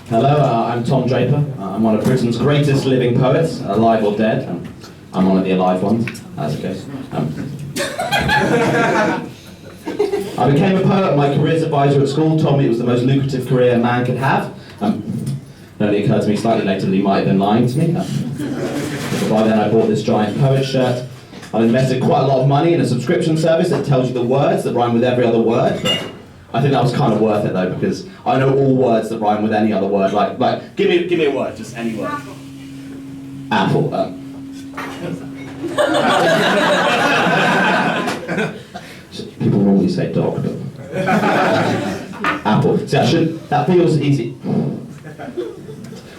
Hello, I'm Tom Draper. I'm one of Britain's greatest living poets, alive or dead. I'm one of the alive ones, as it goes. I became a poet. My careers advisor at school told me it was the most lucrative career a man could have. It only occurred to me slightly later that he might have been lying to me. But by then I bought this giant poet shirt. I've invested quite a lot of money in a subscription service that tells you the words that rhyme with every other word. But I think that was kind of worth it though, because I know all words that rhyme with any other word. Like, give me a word, just any word. Apple. People normally say dog, but apple. See, that feels easy.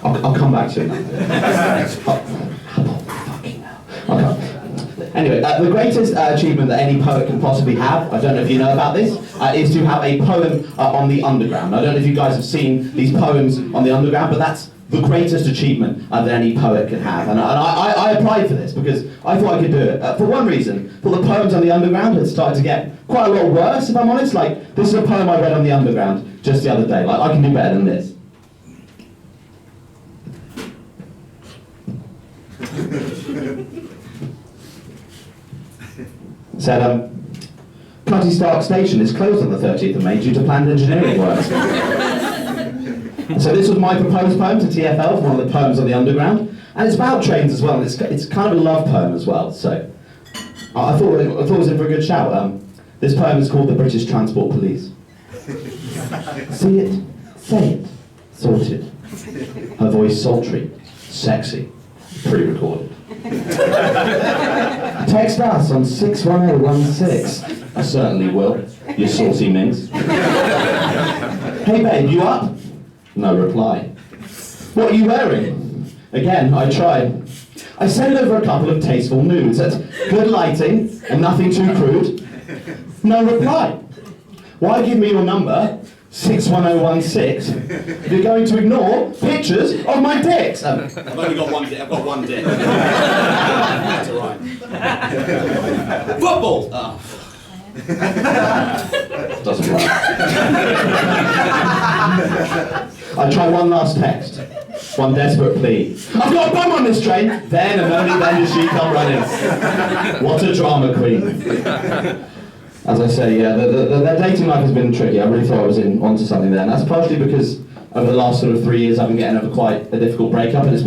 I'll come back to it now. Apple, fucking hell. Okay. Anyway, the greatest achievement that any poet can possibly have, I don't know if you know about this, is to have a poem on the underground. I don't know if you guys have seen these poems on the underground, but that's the greatest achievement that any poet can have. And I applied for this because I thought I could do it. For one reason, for the poems on the underground had started to get quite a lot worse, if I'm honest. Like, this is a poem I read on the underground just the other day. Like, I can do better than this. Said, Cutty Stark Station is closed on the 30th of May due to planned engineering works. So this was my proposed poem to TfL, one of the poems on the underground, and it's about trains as well, and it's kind of a love poem as well, so I thought it was in for a good shout. This poem is called The British Transport Police. See it, say it, sorted. Her voice sultry, sexy, pre-recorded. Text us on 61016. I certainly will, you saucy minx. Hey babe, you up? No reply. What are you wearing? Again, I try. I send over a couple of tasteful nudes at good lighting and nothing too crude. No reply. Why give me your number, 61016, if you're going to ignore pictures of my dicks? I've only got one dick. I've got one dick. That's alright. Football! Oh. Doesn't work. I try one last text. One desperate plea. I've got a bum on this train! Then and only then does she come running. What a drama queen. As I say, yeah, their dating life has been tricky. I really thought I was onto something there. And that's partially because over the last sort of 3 years I've been getting over quite a difficult breakup, and it's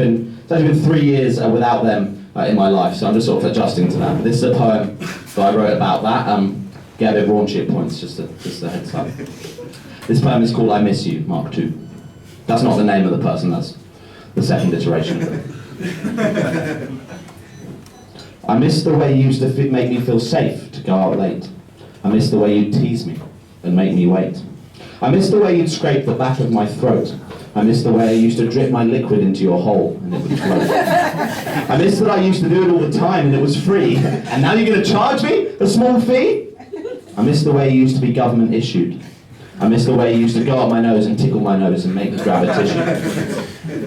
actually been 3 years without them in my life, so I'm just sort of adjusting to that. But this is a poem that I wrote about that. Get a bit raunchy at points, just a heads up. This poem is called I Miss You, Mark II. That's not the name of the person, that's the second iteration of it. I miss the way you used to make me feel safe to go out late. I miss the way you'd tease me and make me wait. I miss the way you'd scrape the back of my throat. I miss the way I used to drip my liquid into your hole and it would float. I miss that I used to do it all the time and it was free, and now you're going to charge me a small fee? I miss the way you used to be government issued. I miss the way you used to go up my nose and tickle my nose and make me grab a tissue.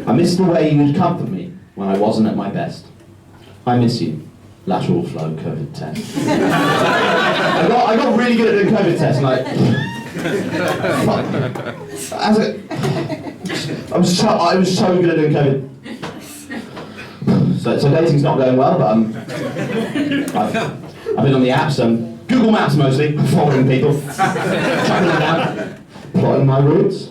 I miss the way you would comfort me when I wasn't at my best. I miss you. Lateral flow COVID test. I got really good at doing COVID tests, like I was so good at doing COVID. So dating's not going well, but I've been on the apps, Google Maps mostly, following people, tracking them down, plotting my routes.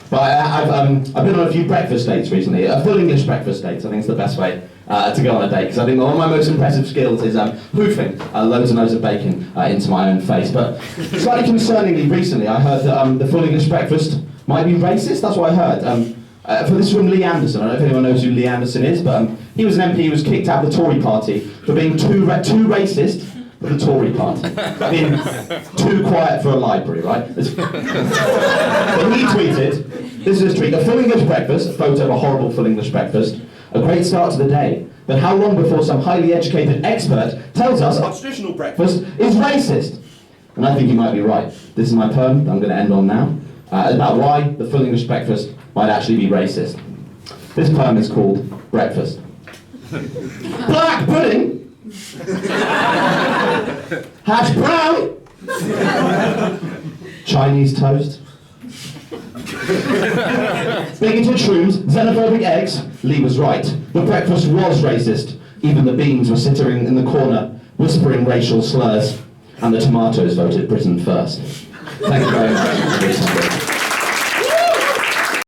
But I've been on a few breakfast dates recently, full English breakfast dates. I think it's the best way to go on a date, because I think one of my most impressive skills is hoofing loads and loads of bacon into my own face. But slightly concerningly recently, I heard that the full English breakfast might be racist. That's what I heard. For this from Lee Anderson. I don't know if anyone knows who Lee Anderson is, but he was an MP who was kicked out of the Tory party for being too racist for the Tory party. I mean, too quiet for a library, right? But he tweeted, this is his tweet, a full English breakfast, a photo of a horrible full English breakfast, a great start to the day, but how long before some highly educated expert tells us our traditional breakfast is racist? And I think he might be right. This is my poem that I'm going to end on now, about why the full English breakfast might actually be racist. This poem is called Breakfast. Black pudding! Hash brown! Chinese toast? Bigoted shrooms, xenophobic eggs, Lee was right. The breakfast was racist. Even the beans were sitting in the corner, whispering racial slurs. And the tomatoes voted Britain first. Thank you very much.